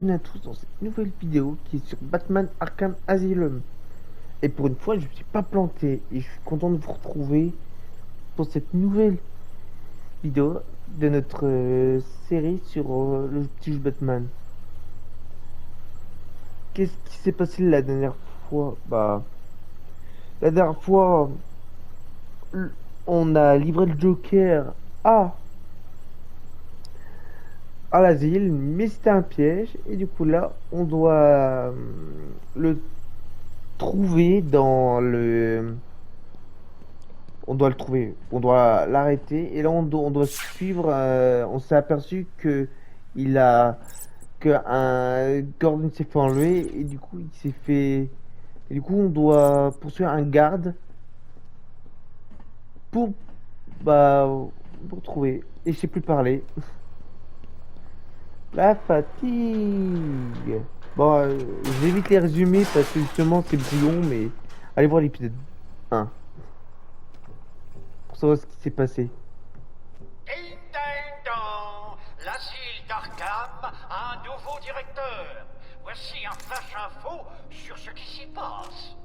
Bienvenue à tous dans cette nouvelle vidéo qui est sur Batman Arkham Asylum. Et pour une fois, je ne me suis pas planté et je suis content de vous retrouver pour cette nouvelle vidéo de notre série sur le petit jeu Batman. Qu'est-ce qui s'est passé la dernière fois? La dernière fois, l- on a livré le Joker à, à l'asile, mais c'était un piège. Et du coup, là, on doit le trouver dans le on doit le trouver, on doit l'arrêter et là on doit suivre. On s'est aperçu que il a que un Gordon s'est fait enlever et du coup il s'est fait et du coup on doit poursuivre un garde pour bah pour trouver et je sais plus parler. La fatigue. Bon, j'évite les résumés parce que justement c'est brouillon, mais allez voir l'épisode 1 pour savoir ce qui s'est passé. Ding ding dong, l'asile d'Arkham a un nouveau directeur. Voici un flash info sur ce qui s'y passe.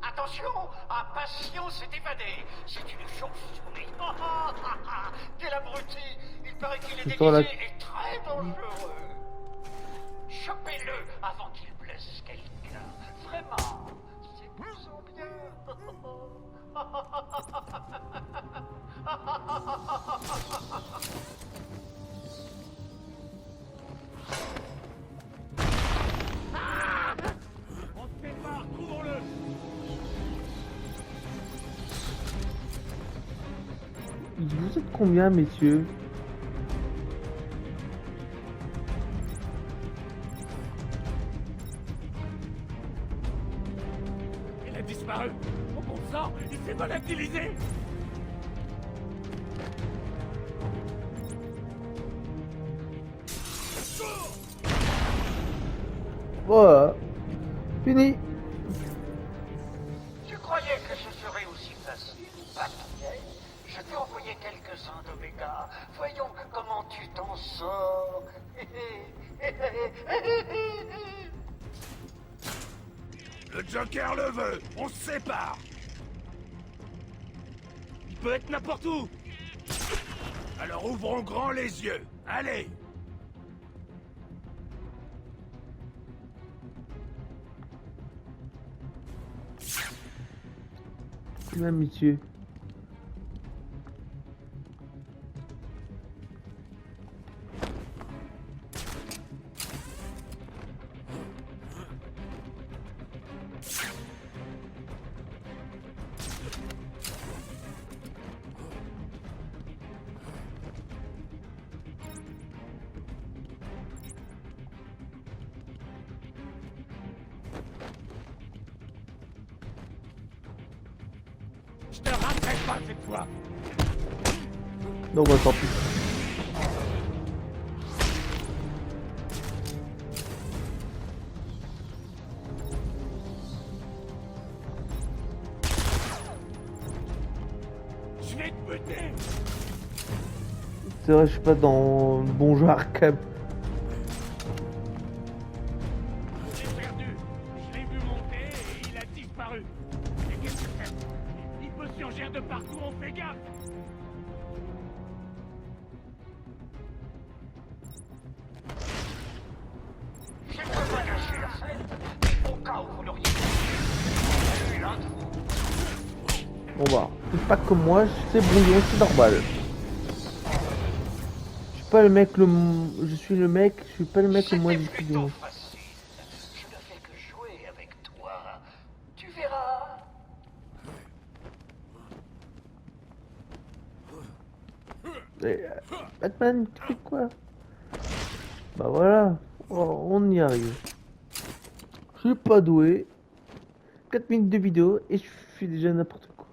Attention, un patient s'est évadé. C'est une chauve-souris. Quel abruti. Il paraît qu'il est C'est sur déguisé la et très dangereux. Chopez-le avant qu'il blesse quelqu'un. Vraiment, c'est pour son bien. On se prépare, trouvons-le. Vous êtes combien, messieurs? Il a disparu. Oh bon sang, il s'est volatilisé. Voilà, fini. Tu croyais que ce serait aussi facile, Batman? Je t'ai envoyé quelques-uns d'Oméga. Voyons comment tu t'en sors. Le Joker le veut, on se sépare. Il peut être n'importe où. Alors ouvrons grand les yeux. Allez. Combien, messieurs? Je te raterai pas cette fois. Non, bah tant pis. Je vais te buter. C'est vrai, je suis pas dans le bon jeu Arkham. Je l'ai perdu. Je l'ai vu monter et il a disparu. Mais qu'est-ce que c'est? Il peut surgir de partout, on fait gaffe. J'ai besoin cacher la fête, au cas où vous l'auriez vu l'un de vous. Bon bah, c'est pas comme moi, c'est brouillon, c'est normal. Je suis pas le mec je suis le mec, je suis pas le mec le moins C'était discret du plutôt monde. facile. Je ne fais que jouer avec toi. Tu verras. Batman, tu fais quoi? Bah voilà, oh, on y arrive. Je suis pas doué. 4 minutes de vidéo et je fais déjà n'importe quoi.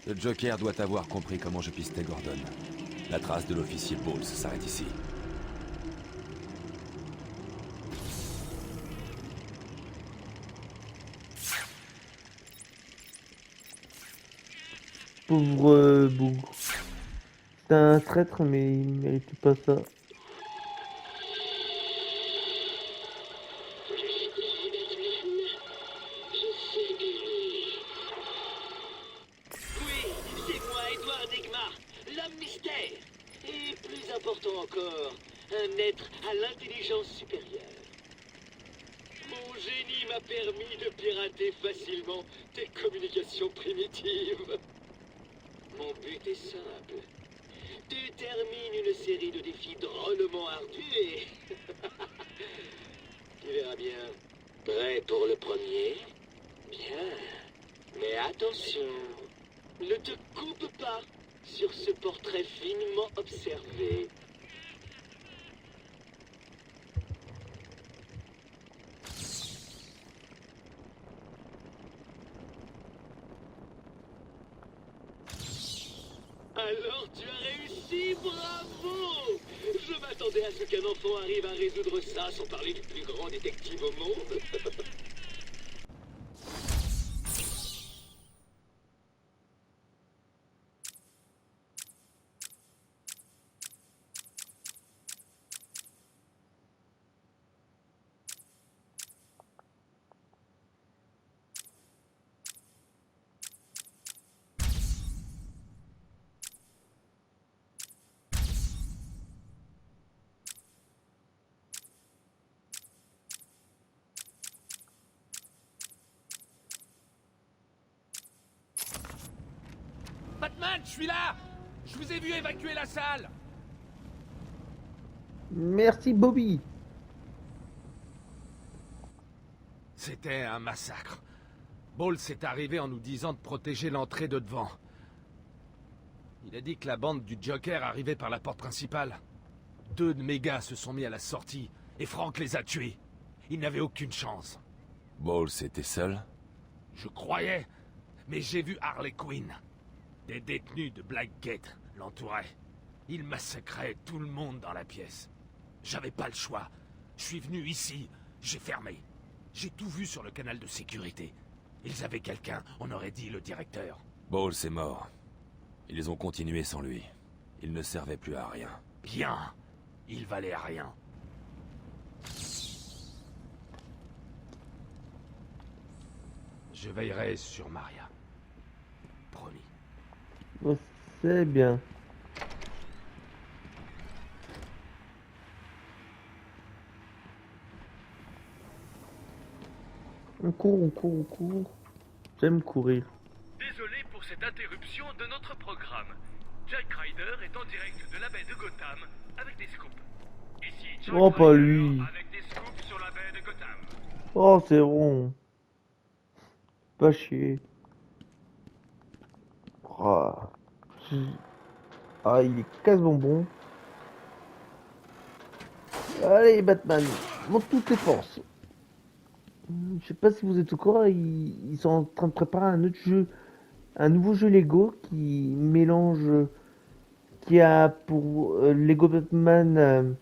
Le Joker doit avoir compris comment je pistais Gordon. La trace de l'officier Bowles s'arrête ici. Pauvre bougre. C'est un traître mais il méritait pas ça. encore un être à l'intelligence supérieure. Mon génie m'a permis de pirater facilement tes communications primitives. Mon but est simple. Tu termines une série de défis drôlement ardus et... tu verras bien. Prêt pour le premier? Bien. Mais attention, ne te coupe pas sur ce portrait finement observé. Alors tu as réussi, bravo! Je m'attendais à ce qu'un enfant arrive à résoudre ça sans parler du plus grand détective au monde. Batman, je suis là! Je vous ai vu évacuer la salle! Merci Bobby. C'était un massacre. Bowles est arrivé en nous disant de protéger l'entrée de devant. Il a dit que la bande du Joker arrivait par la porte principale. 2 de mes gars se sont mis à la sortie, et Frank les a tués. Ils n'avaient aucune chance. Bowles était seul? Je croyais, mais j'ai vu Harley Quinn. Des détenus de Blackgate l'entouraient. Ils massacraient tout le monde dans la pièce. J'avais pas le choix. Je suis venu ici, j'ai fermé. J'ai tout vu sur le canal de sécurité. Ils avaient quelqu'un, on aurait dit le directeur. Bowles est mort. Ils ont continué sans lui. Il ne servait plus à rien. Bien, il valait rien. Je veillerai sur Maria. Promis. Oh, c'est bien. On court, on court, on court. J'aime courir. Désolé pour cette interruption de notre programme. Jack Ryder est en direct de la baie de Gotham avec des scoops. Ici Jack Oh, pas Ryder lui. avec des scoops sur la baie de Gotham. Oh, c'est bon. Pas chier. Oh. Ah, il est casse-bonbon. Allez, Batman, monte toutes tes forces. Je sais pas si vous êtes au courant, ils sont en train de préparer un autre jeu, un nouveau jeu Lego qui mélange, qui a pour Lego Batman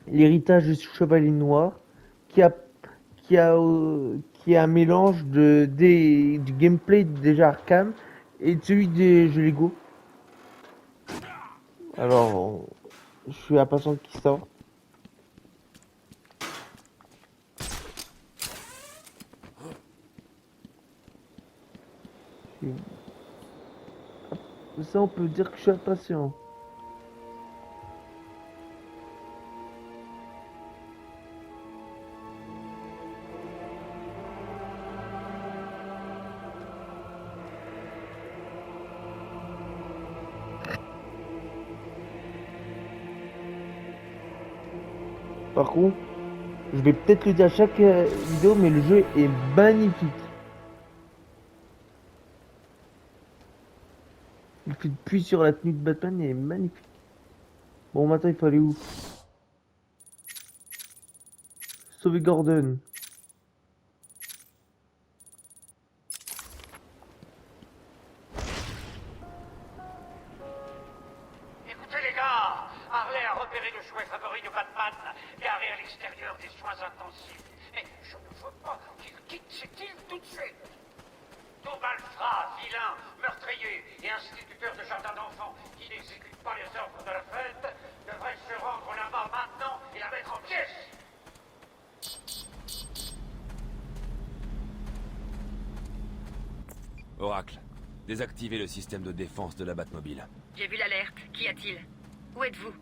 l'héritage du Chevalier Noir, qui a un mélange du gameplay déjà Arkham et de celui des jeux Lego. Alors, je suis impatient qu'il sorte. Ça, on peut dire que je suis impatient. Par contre, je vais peut-être le dire à chaque vidéo, mais le jeu est magnifique. Il fait depuis sur la tenue de Batman, il est magnifique. Bon, maintenant il faut aller où? Sauver Gordon. Écoutez les gars, Harley a repéré le jouet favori de Batman, garé à l'extérieur des soins intensifs. Et je ne veux pas qu'il quitte cette île tout de suite. Tout malfrat, vilain, meurtrier et instituteur de jardin d'enfants qui n'exécute pas les ordres de la fête devrait se rendre là-bas maintenant et la mettre en pièces. Oracle, désactivez le système de défense de la Batmobile. J'ai vu l'alerte. Qu'y a-t-il? Où êtes-vous?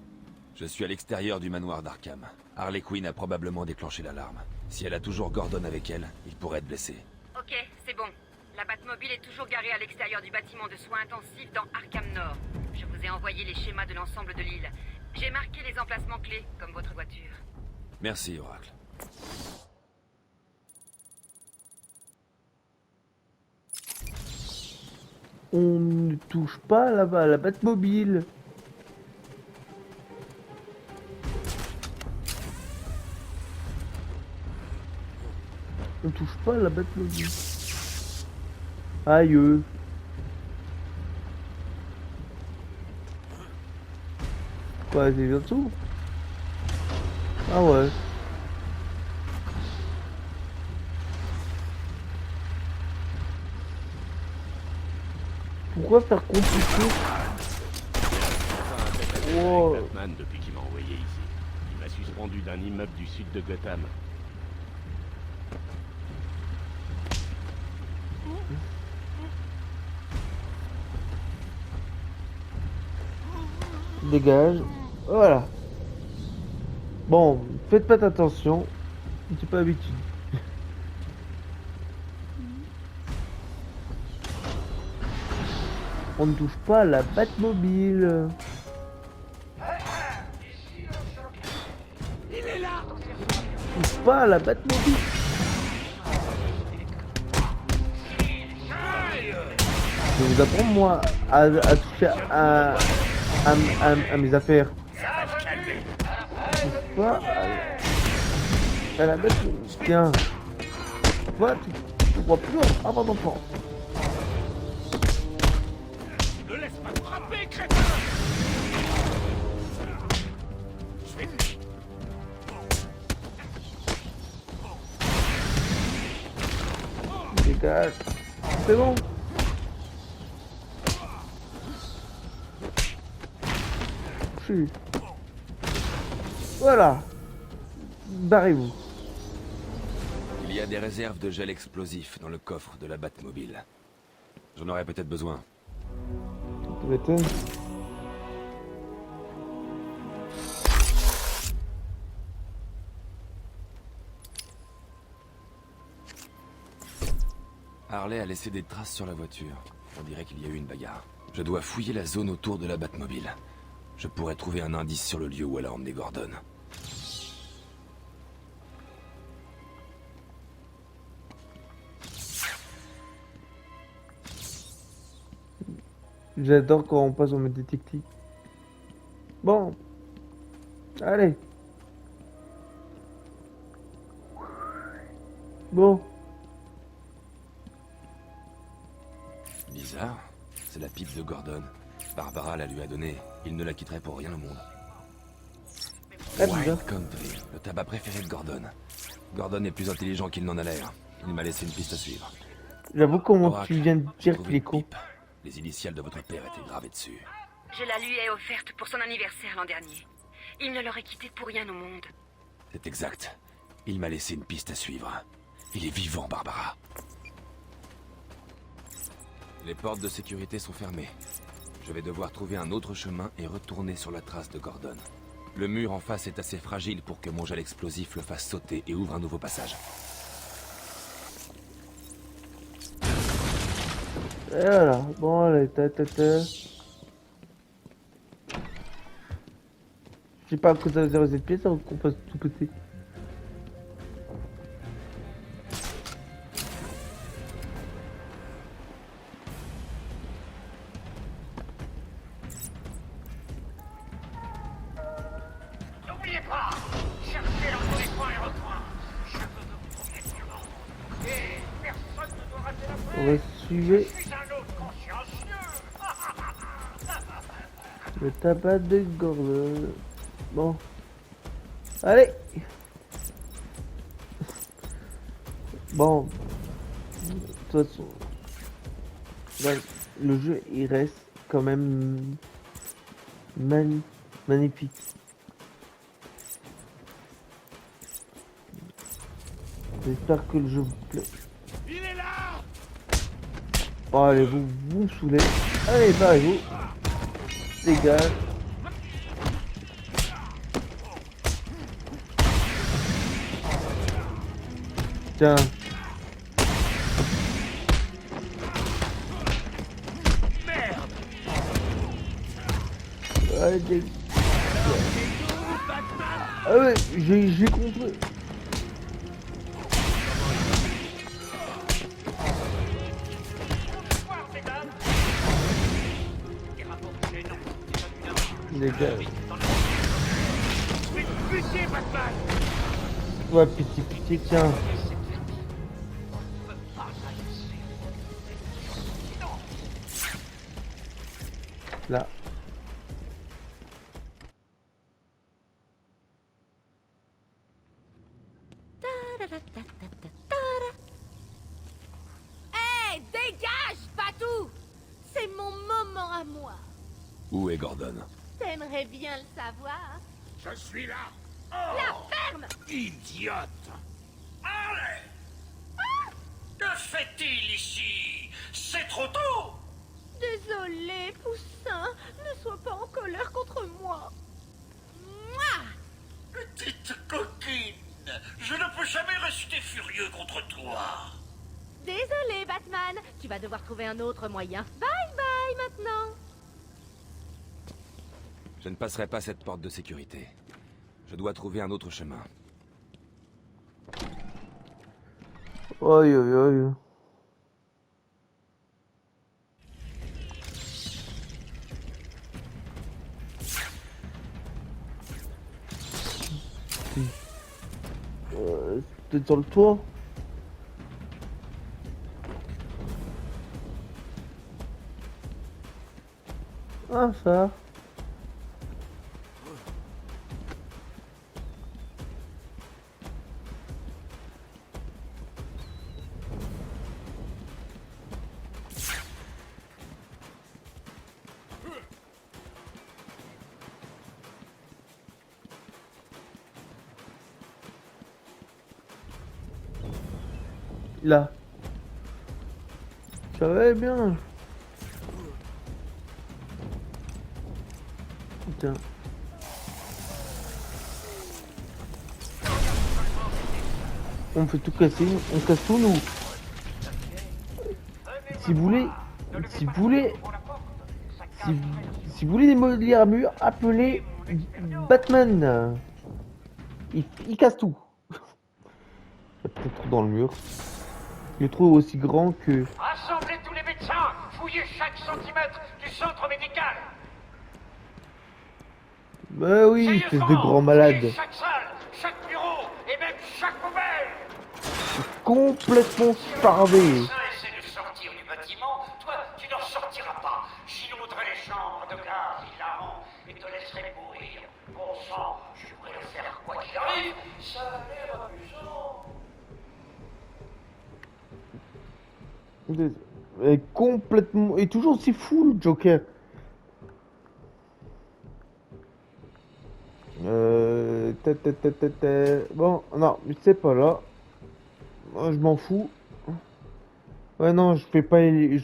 Je suis à l'extérieur du manoir d'Arkham. Harley Quinn a probablement déclenché l'alarme. Si elle a toujours Gordon avec elle, il pourrait être blessé. Ok, c'est bon. La Batmobile est toujours garée à l'extérieur du bâtiment de soins intensifs dans Arkham Nord. Je vous ai envoyé les schémas de l'ensemble de l'île. J'ai marqué les emplacements clés, comme votre voiture. Merci, Oracle. On ne touche pas là-bas à la Batmobile. On touche pas à la Batmobile. Aïe. Quoi, c'est en dessous? Ah ouais. Pourquoi faire compliqué? Wow. Batman depuis qu'il m'a envoyé ici. Il m'a suspendu d'un immeuble du sud de Gotham. Dégage. Voilà. Bon, faites pas attention. C'est pas habitué. On ne touche pas à la Batmobile. Il est là! On touche pas à la Batmobile. Je vais vous apprendre moi à toucher à mes affaires. Je touche pas à la Batmobile. Tiens. Voilà, tu crois plus avoir d'enfant. Ne laisse pas te frapper, crétin! Je vais... Dégage. C'est bon. Touché. Voilà. Barrez-vous. Il y a des réserves de gel explosif dans le coffre de la Batmobile. J'en aurais peut-être besoin. Tu m'étonnes. Harley a laissé des traces sur la voiture. On dirait qu'il y a eu une bagarre. Je dois fouiller la zone autour de la Batmobile. Je pourrais trouver un indice sur le lieu où elle a emmené Gordon. J'adore quand on passe au mode détective. Bon. Allez. Bon. Bizarre. C'est la pipe de Gordon. Barbara la lui a donnée. Il ne la quitterait pour rien au monde. Ah, bizarre. Wild Country, le tabac préféré de Gordon. Gordon est plus intelligent qu'il n'en a l'air. Il m'a laissé une piste à suivre. J'avoue comment Oracle, tu viens de j'ai dire trouvé qu'il est une con. pipe. Les initiales de votre père étaient gravées dessus. Je la lui ai offerte pour son anniversaire l'an dernier. Il ne l'aurait quittée pour rien au monde. C'est exact. Il m'a laissé une piste à suivre. Il est vivant, Barbara. Les portes de sécurité sont fermées. Je vais devoir trouver un autre chemin et retourner sur la trace de Gordon. Le mur en face est assez fragile pour que mon gel explosif le fasse sauter et ouvre un nouveau passage. Et voilà. Bon, allez, Je sais pas à quoi ça sert cette pièce avant qu'on passe de tout côté. N'oubliez pas, cherchez dans tous les coins et recoins. Je veux que vous trouviez sûrement. Et personne ne doit rater la On preuve. va suivre Je suis un autre consciencieux. le tabac de Gordon. Bon. Allez. Bon. De toute façon. Là, le jeu, il reste quand même magnifique. J'espère que le jeu vous plaît. Il est là! Oh, allez, vous me saoulez. Allez, barrez-vous. Dégage. Tiens. Merde! Ouais, ah ouais, j'ai compris. Les gars. Ouais, pitié, tiens. Là. Hey, dégage, Patou! C'est mon moment à moi. Où est Gordon? T'aimerais bien le savoir. Je suis là! La ferme! Idiote! Allez! Que fait-il ici? C'est trop tôt! Désolé, Poussin. Ne sois pas en colère contre moi. Mouah! Petite coquine, je ne peux jamais rester furieux contre toi. Désolé, Batman. Tu vas devoir trouver un autre moyen. Bye bye maintenant. Je ne passerai pas cette porte de sécurité. Je dois trouver un autre chemin. Aïe aïe aïe. C'est peut-être sur le toit. Ah ça. Là. Ça va bien. Putain. On fait tout casser, on casse tout nous. Si vous voulez, si vous voulez, si vous voulez démolir un mur, appelez Batman. Il casse tout. Il y a peut-être trop dans le mur. Le trou est aussi grand que... Rassemblez tous les médecins, fouillez chaque centimètre du centre médical. Bah oui, espèce de grand malade. Fouillez chaque salle, chaque bureau et même chaque poubelle. Complètement starvé. Les médecins essaient de sortir du bâtiment, toi tu n'en sortiras pas. J'inonderai les chambres de gaz hilarant et te laisserai mourir. Bon sang, je pourrais le faire quoi qu'il arrive, ça a l'air amusant. Et complètement... Et toujours aussi fou le Joker. Bon, non, mais c'est pas là. Moi, je m'en fous. Ouais, non, je fais pas le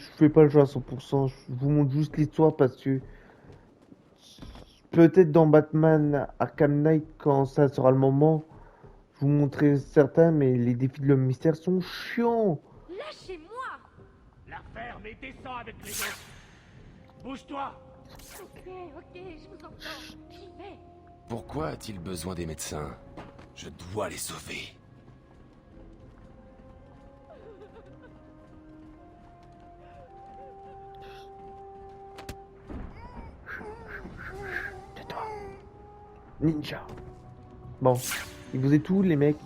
jeu à 100%. Je vous montre juste l'histoire parce que peut-être dans Batman Arkham Knight, quand ça sera le moment, je vous montrerai certains, mais les défis de l'homme mystère sont chiants. Lâchez-moi. La ferme et descends avec les autres. Bouge-toi. Ok, je vous entends. J'y vais. Pourquoi a-t-il besoin des médecins? Je dois les sauver. Tais-toi. Ninja. Bon, il vous est tout, les mecs.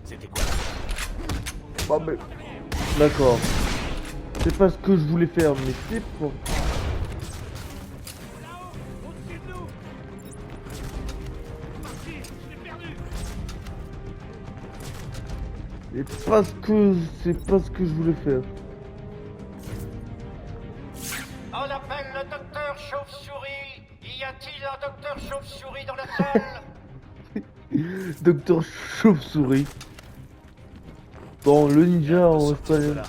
C'était quoi? Bon, mais... D'accord. C'est pas ce que je voulais faire, mais c'est pour... Au-dessus de nous. Parti, je l'ai perdu. C'est pas ce que je voulais faire. On appelle le docteur Chauve-souris. Y a-t-il un docteur Chauve-souris dans la salle? Docteur Chauve-souris. Bon, le ninja en espagnol.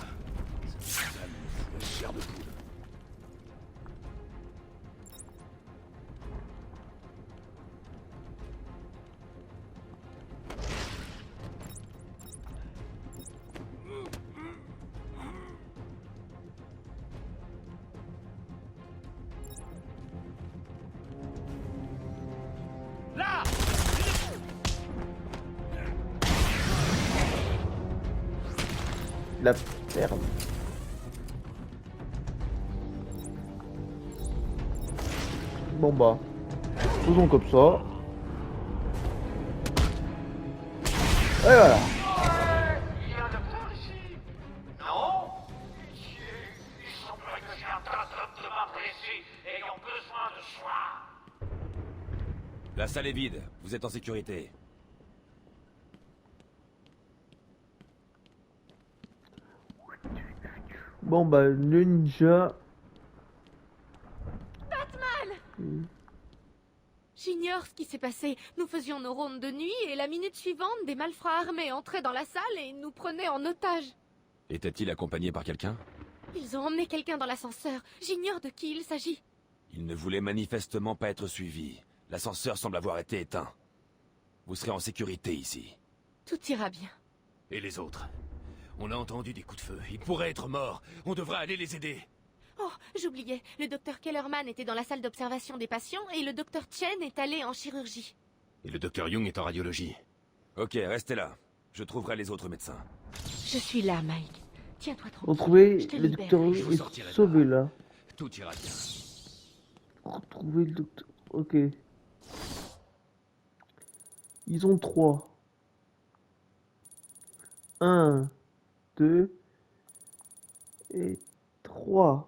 La merde. Bon bah, faisons comme ça. Et voilà. Il y a un docteur ici? Non? Il semblerait que j'ai un tas d'hommes de main blessés ayant besoin de soins. La salle est vide, vous êtes en sécurité. Bon bah, le ninja. J'ignore ce qui s'est passé. Nous faisions nos rondes de nuit et la minute suivante, des malfrats armés entraient dans la salle et nous prenaient en otage. Était-il accompagné par quelqu'un? Ils ont emmené quelqu'un dans l'ascenseur. J'ignore de qui il s'agit. Il ne voulait manifestement pas être suivi. L'ascenseur semble avoir été éteint. Vous serez en sécurité ici. Tout ira bien. Et les autres? On a entendu des coups de feu. Ils pourraient être morts. On devrait aller les aider. Oh, j'oubliais. Le docteur Kellerman était dans la salle d'observation des patients et le docteur Chen est allé en chirurgie. Et le docteur Young est en radiologie. Ok, restez là. Je trouverai les autres médecins. Je suis là, Mike. Tiens-toi tranquille. Retrouver Je te le libère. docteur Je vous est sortirai de sauvé là. là. Tout ira bien. Retrouver le docteur. Ok. Ils ont 3. 1, 2 et 3.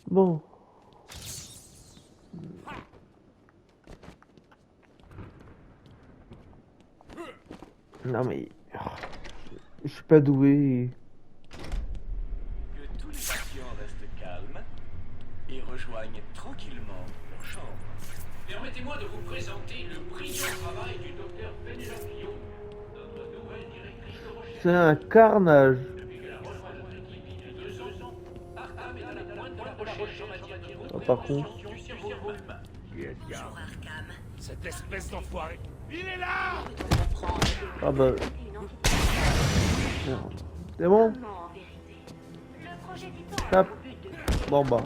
Bon. Non mais... Je suis pas doué. Que tous les patients restent calmes et rejoignent tranquillement leur chambre. Permettez-moi de vous présenter le brillant travail du docteur Penelope Young, notre nouvelle directrice de recherche. C'est un carnage. Depuis qu'elle a rejoint notre équipe il y a 2 ans, Arkham est à la pointe de la recherche en matière de Ah, par contre. du cerveau humain. Cette espèce d'enfoiré. Il est là! Ah bah... C'est bon? Tape. Bon bah.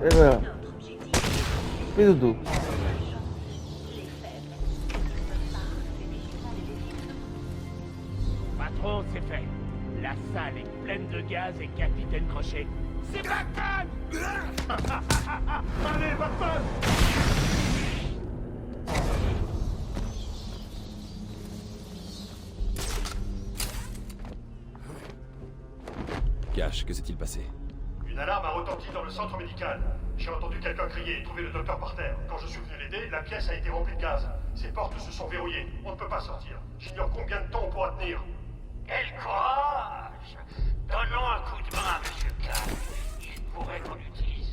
Et voilà. Fais dodo. Patron, c'est fait. La salle est pleine de gaz et Capitaine Crochet. C'est Batman! Allez, Batman! Cash, que s'est-il passé? Une alarme a retenti dans le centre médical. J'ai entendu quelqu'un crier et trouver le docteur par terre. Quand je suis venu l'aider, la pièce a été remplie de gaz. Ses portes se sont verrouillées. On ne peut pas sortir. J'ignore combien de temps on pourra tenir. Quel courage! Donnons un coup de main, monsieur Kane. Il pourrait qu'on l'utilise.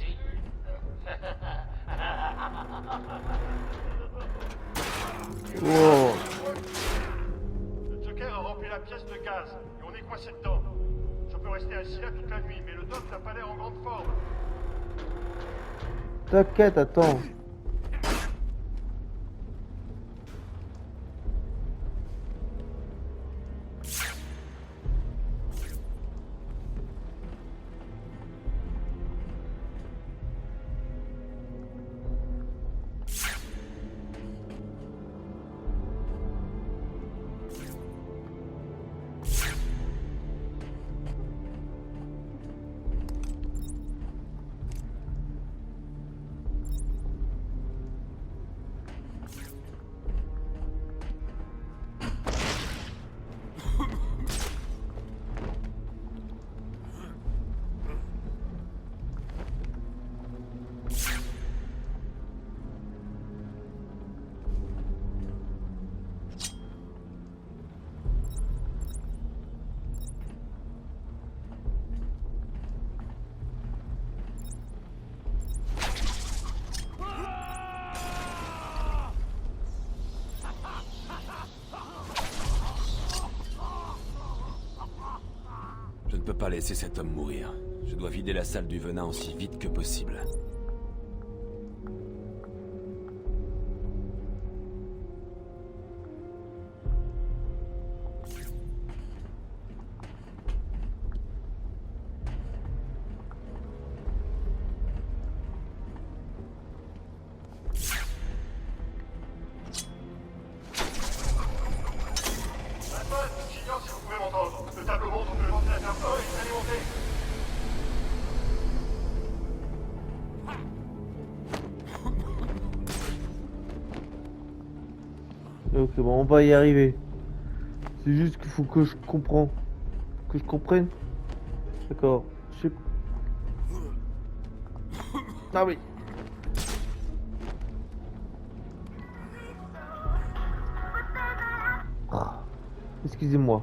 Wow. Le Joker a rempli la pièce de gaz et on est coincé dedans. Je peux rester assis là toute la nuit, mais le doc n'a pas l'air en grande forme. T'inquiète, attends. Je ne peux pas laisser cet homme mourir. Je dois vider la salle du venin aussi vite que possible. Ok, bon, on va y arriver. C'est juste qu'il faut que je comprenne. Que je comprenne. D'accord. Je sais. Ah oui. Ah. Excusez-moi.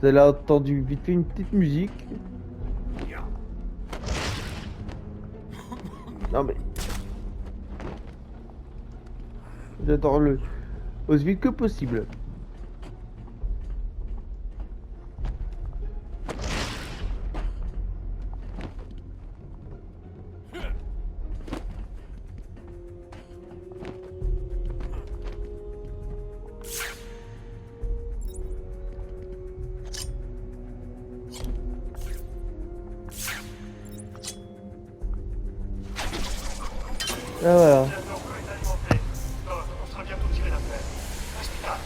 Vous avez entendu vite fait une petite musique. Non mais... J'attends le... aussi vite que possible. Ah voilà. Le réacteur bleu est alimenté. Doc, on sera bientôt tiré d'affaire. Reste calme.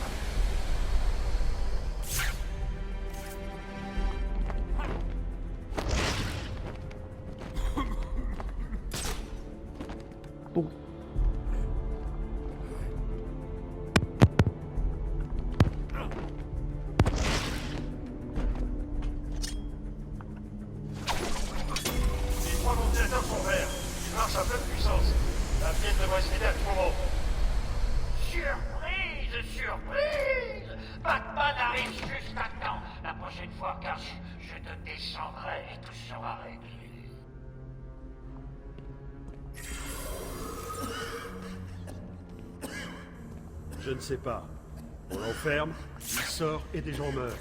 Bon. Les 3 ventilateurs sont verts. Ils marchent à pleine puissance. La pièce devrait se vider à tout moment. Surprise, surprise! Batman arrive juste à temps. La prochaine fois, Cash, je te descendrai et tout sera réglé. Je ne sais pas. On l'enferme, il sort et des gens meurent.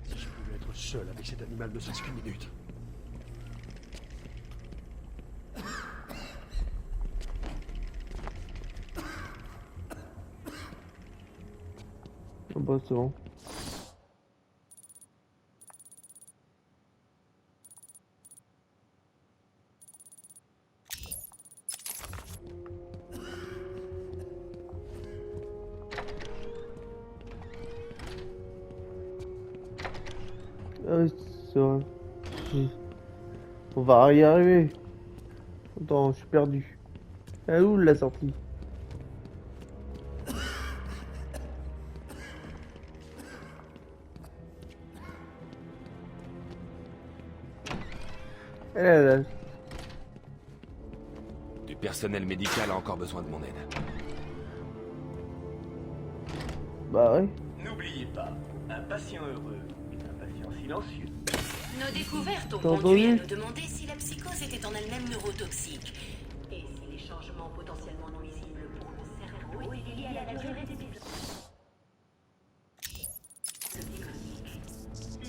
Si je pouvais être seul avec cet animal ne serait-ce qu'une minute. Ah bah c'est bon. Ah oui, c'est vrai. On va y arriver. Attends, je suis perdu. Elle est où la sortie? Elle est là. Du personnel médical a encore besoin de mon aide. Bah ouais. N'oubliez pas, un patient heureux est un patient silencieux. Nos découvertes ont T'as conduit à entendu? nous demander si la psychose était en elle-même neurotoxique. Et si les changements potentiellement nuisibles pour le cerveau étaient liés à la durée des épisodes.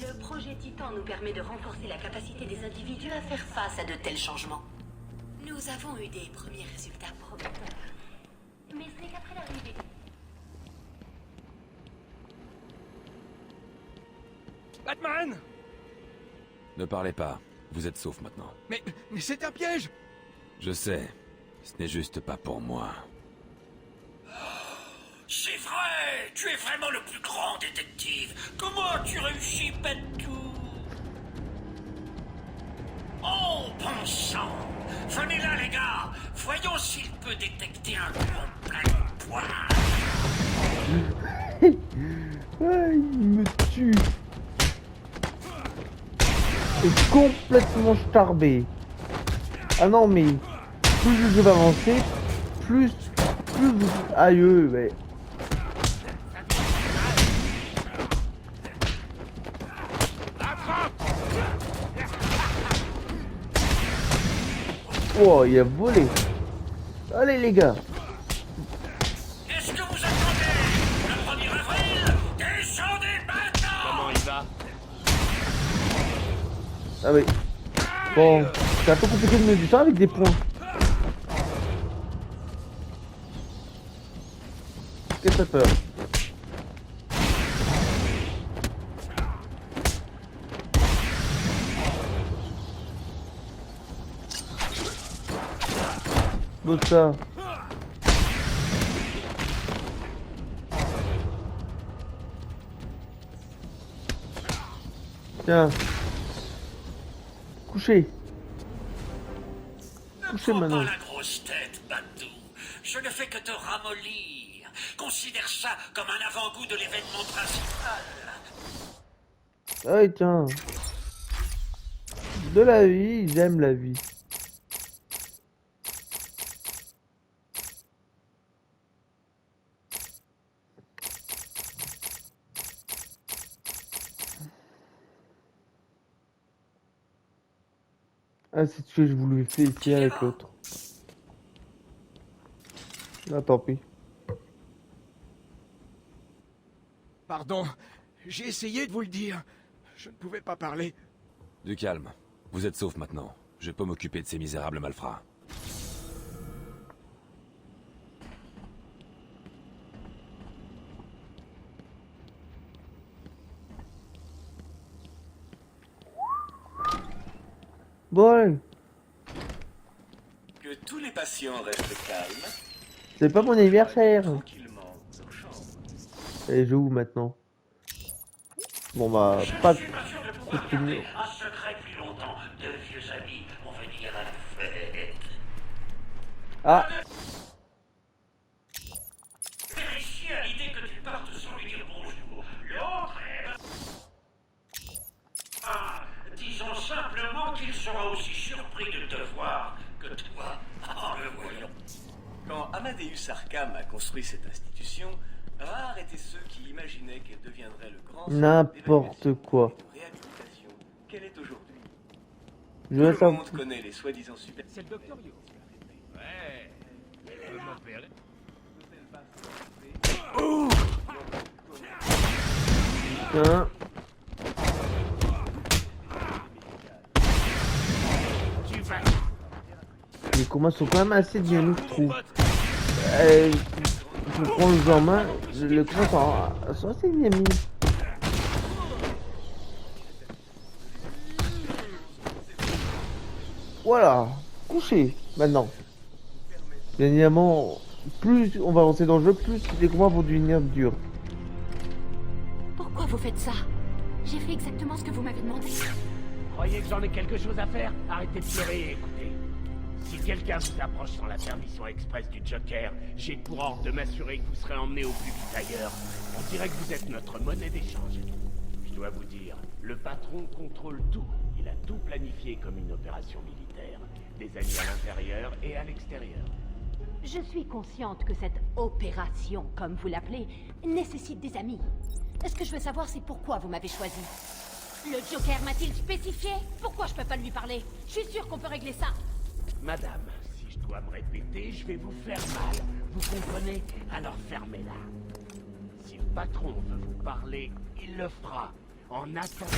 Le projet Titan nous permet de renforcer la capacité des individus à faire face à de tels changements. Nous avons eu des premiers résultats prometteurs. Mais ce n'est qu'après l'arrivée. Batman! Ne parlez pas. Vous êtes sauf maintenant. Mais c'est un piège! Je sais. Ce n'est juste pas pour moi. C'est vrai! Tu es vraiment le plus grand détective! Comment as-tu réussi, Bentou? Oh, bon sang! Venez là, les gars! Voyons s'il peut détecter un gros plein de poids! Ah, il me tue. C'est complètement starbé. Ah non mais plus le jeu va avancer, plus aïe mais. Oh, il a volé. Allez les gars. Qu'est-ce que vous attendez? Le 1er avril? Descendez maintenant! Comment il va? Ah oui. Bon, c'est un peu compliqué de mener du temps avec des points. Qu'est-ce que t'as peur? L'autre ça. Tiens. Couché. Couché Ne prends maintenant. pas la grosse tête, Batou. Je ne fais que te ramollir. considère ça comme un avant-goût de l'événement principal. Ah tiens. De la vie, j'aime la vie. Ah, c'est ce que je voulais faire ici avec l'autre. Ah, tant pis. Pardon, j'ai essayé de vous le dire. Je ne pouvais pas parler. Du calme. Vous êtes sauf maintenant. Je peux m'occuper de ces misérables malfrats. Bon, allez. Que tous les patients restent calmes. C'est pas mon anniversaire. Tranquillement leur chambre. Et je où maintenant? Bon bah, pas de continuer. Un secret depuis longtemps. Deux vieux amis vont venir à la fête. Ah, Vérifier à l'idée que tu partes sans lui dire bonjour. L'autre est... Ah, disons simplement qu'il sera aussi surpris de te voir que toi en le voyant. Quand Amadeus Arkham a construit cette institution, rares étaient ceux qui imaginaient qu'elle deviendrait le grand centre n'importe quoi. de réhabilitation qu'elle est aujourd'hui. Je Tout vais le savoir. monde connaît les soi-disant super... C'est le docteur Yo. Ouais. Elle peut m'opérer. Tiens. Les combats sont quand même assez dynamiques, je trouve. Pour prendre le jeu en main, les combats sont assez dynamiques. Voilà, couché maintenant. Bien évidemment, plus on va avancer dans le jeu, plus les combats vont devenir durs. Pourquoi vous faites ça? J'ai fait exactement ce que vous m'avez demandé. Croyez que j'en ai quelque chose à faire? Arrêtez de pleurer et écoutez. Si quelqu'un vous approche sans la permission express du Joker, j'ai pour ordre de m'assurer que vous serez emmené au plus vite ailleurs. On dirait que vous êtes notre monnaie d'échange. Je dois vous dire, le patron contrôle tout. Il a tout planifié comme une opération militaire. Des amis à l'intérieur et à l'extérieur. Je suis consciente que cette opération, comme vous l'appelez, nécessite des amis. Ce que je veux savoir, c'est pourquoi vous m'avez choisi. Le Joker m'a-t-il spécifié? Pourquoi je peux pas lui parler? Je suis sûre qu'on peut régler ça. Madame, si je dois me répéter, je vais vous faire mal. Vous comprenez? Alors fermez-la. Si le patron veut vous parler, il le fera. En attendant...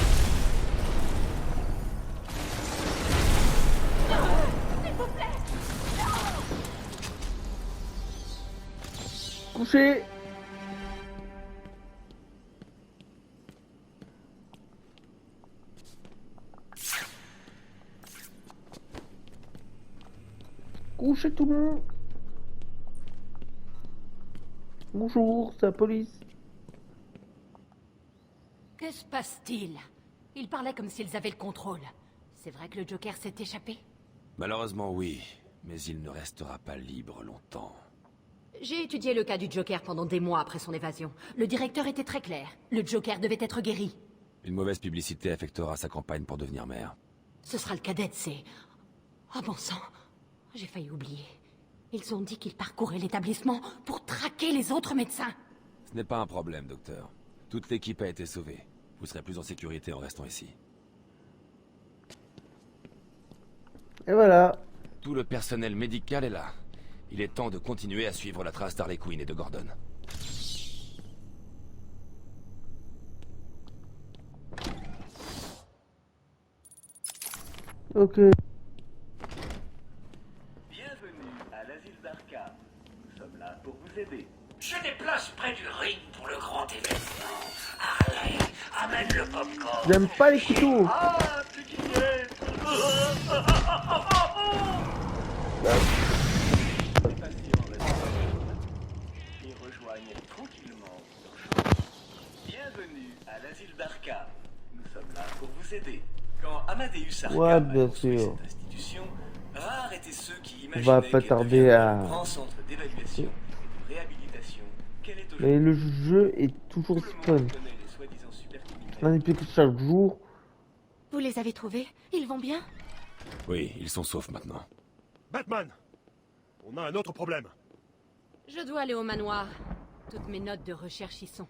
S'il vous plaît! Couché. Couchez tout le monde. Bonjour, c'est la police. Que se passe-t-il? Ils parlaient comme s'ils avaient le contrôle. C'est vrai que le Joker s'est échappé? Malheureusement oui, mais il ne restera pas libre longtemps. J'ai étudié le cas du Joker pendant des mois après son évasion. Le directeur était très clair. Le Joker devait être guéri. Une mauvaise publicité affectera sa campagne pour devenir maire. Ce sera le cadet, c'est... Oh bon sang, j'ai failli oublier. Ils ont dit qu'ils parcouraient l'établissement pour traquer les autres médecins. Ce n'est pas un problème, docteur. Toute l'équipe a été sauvée. Vous serez plus en sécurité en restant ici. Et voilà. Tout le personnel médical est là. Il est temps de continuer à suivre la trace d'Harley Quinn et de Gordon. Ok. Bienvenue à l'asile d'Arkham. Nous sommes là pour vous aider. Je déplace près du ring pour le grand événement. Harley, amène le popcorn. J'aime pas les couteaux. Ah, tu qui es? Les patients restent et rejoignent tranquillement leur chambre. Bienvenue à l'asile d'Arkham. Nous sommes là pour vous aider. Quand Amadeus Arkham Ouais, a bien construit sûr. cette institution, rares étaient ceux qui On va imaginaient pas qu'elle tarder deviendrait à... le grand centre d'évaluation et de réhabilitation qu'elle Mais le jeu est toujours aussi fun. Un épisode chaque jour. Vous les avez trouvés? Ils vont bien? Oui, ils sont saufs maintenant. Batman! On a un autre problème. Je dois aller au manoir. Toutes mes notes de recherche y sont.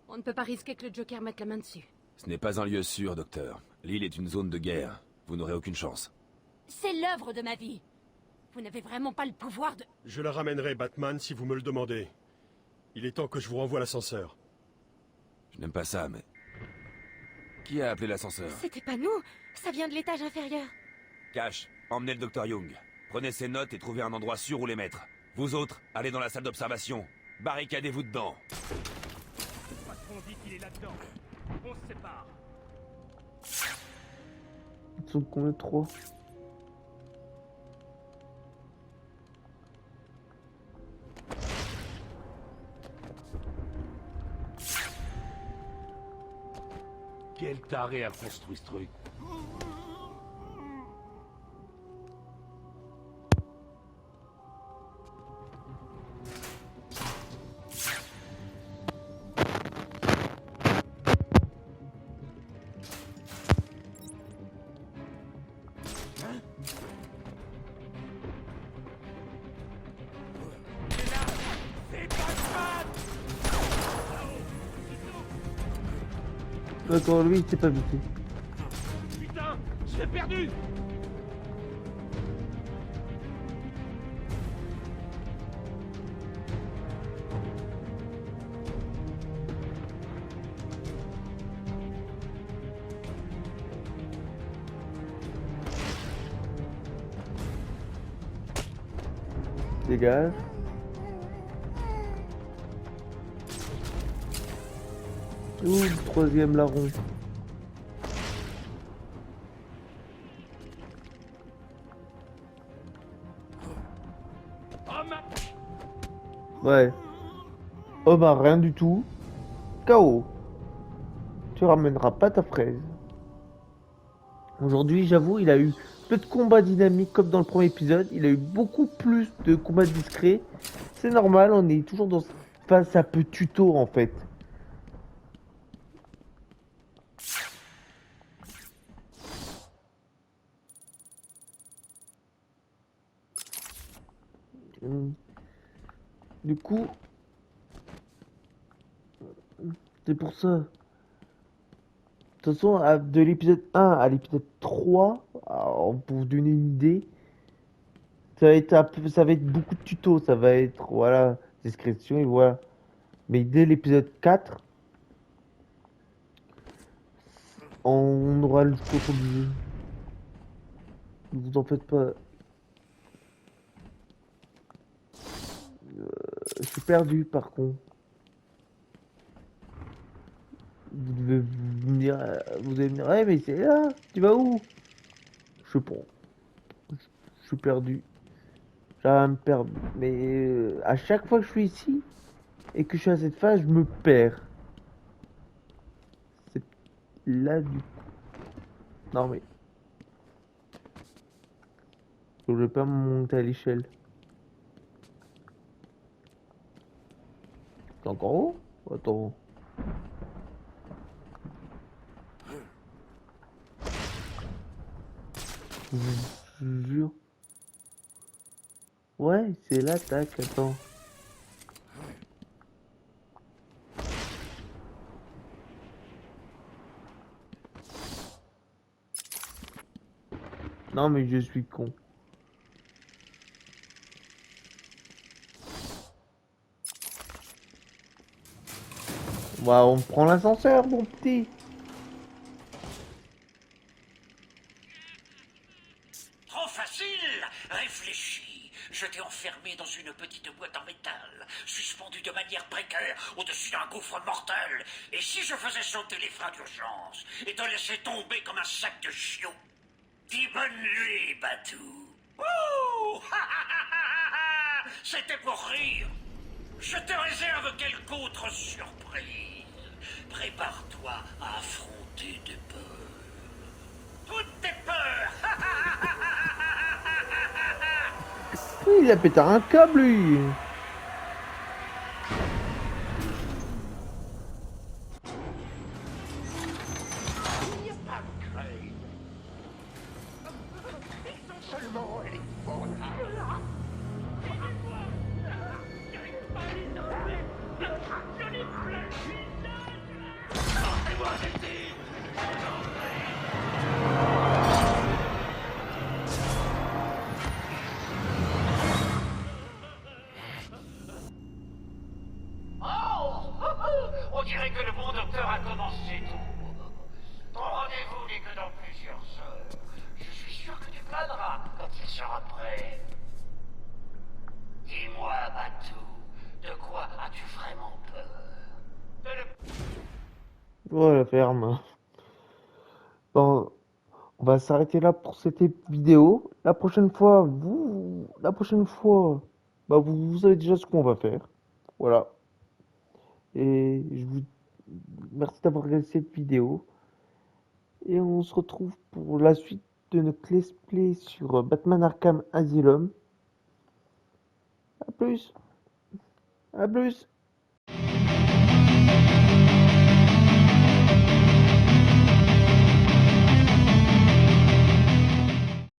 On ne peut pas risquer que le Joker mette la main dessus. Ce n'est pas un lieu sûr, docteur. L'île est une zone de guerre. Vous n'aurez aucune chance. C'est l'œuvre de ma vie. Vous n'avez vraiment pas le pouvoir de... Je la ramènerai, Batman, si vous me le demandez. Il est temps que je vous renvoie l'ascenseur. Je n'aime pas ça, mais... Qui a appelé l'ascenseur? C'était pas nous. Ça vient de l'étage inférieur. Cash, emmenez le docteur Young. Prenez ses notes et trouvez un endroit sûr où les mettre. Vous autres, allez dans la salle d'observation. Barricadez-vous dedans. Le patron dit qu'il est là-dedans. On se sépare. Ils sont combien? 3? Quel taré a construit ce truc? D'accord, lui, il s'est pas buté. Putain, je l'ai perdu! Dégage. Ouh, le troisième larron. Ouais. Oh bah rien du tout. KO. Tu ramèneras pas ta fraise. Aujourd'hui, j'avoue, il a eu peu de combats dynamiques comme dans le premier épisode. Il a eu beaucoup plus de combats discrets. C'est normal, on est toujours dans cette phase un peu tuto en fait. Du coup, c'est pour ça. De toute façon, de l'épisode 1 à l'épisode 3, alors, pour vous donner une idée, ça va être beaucoup de tutos, ça va être, voilà, description et voilà. Mais dès l'épisode 4, on aura le contrôle du jeu. Ne vous en faites pas. Je suis perdu par contre. Vous allez me dire, ouais mais c'est là, tu vas où? Je sais pas. Je suis perdu. J'arrive à me perdre. Mais à chaque fois que je suis ici et que je suis à cette phase, je me perds. C'est là du coup. Non mais. Je vais pas monter à l'échelle. C'est encore haut? Attends. Je jure. Ouais, c'est l'attaque, attends. Non mais je suis con. Bah, on prend l'ascenseur, mon petit. Trop facile! Réfléchis. Je t'ai enfermé dans une petite boîte en métal, suspendue de manière précaire au-dessus d'un gouffre mortel. Et si je faisais sauter les freins d'urgence et te laissais tomber comme un sac de chiots? Dis bonne nuit, Batou. Ouh! C'était pour rire. Je te réserve quelque autre surprise. Prépare-toi à affronter des peurs. Toutes tes peurs. Il a pété un câble, lui. donnera quand il sera prêt. Dis-moi, Batou, de quoi as-tu vraiment peur? Oh la ferme. Bon, on va s'arrêter là pour cette vidéo. La prochaine fois, bah vous savez déjà ce qu'on va faire. Voilà. Et je vous merci d'avoir regardé cette vidéo. Et on se retrouve pour la suite de notre let's play sur Batman Arkham Asylum. À plus. À plus.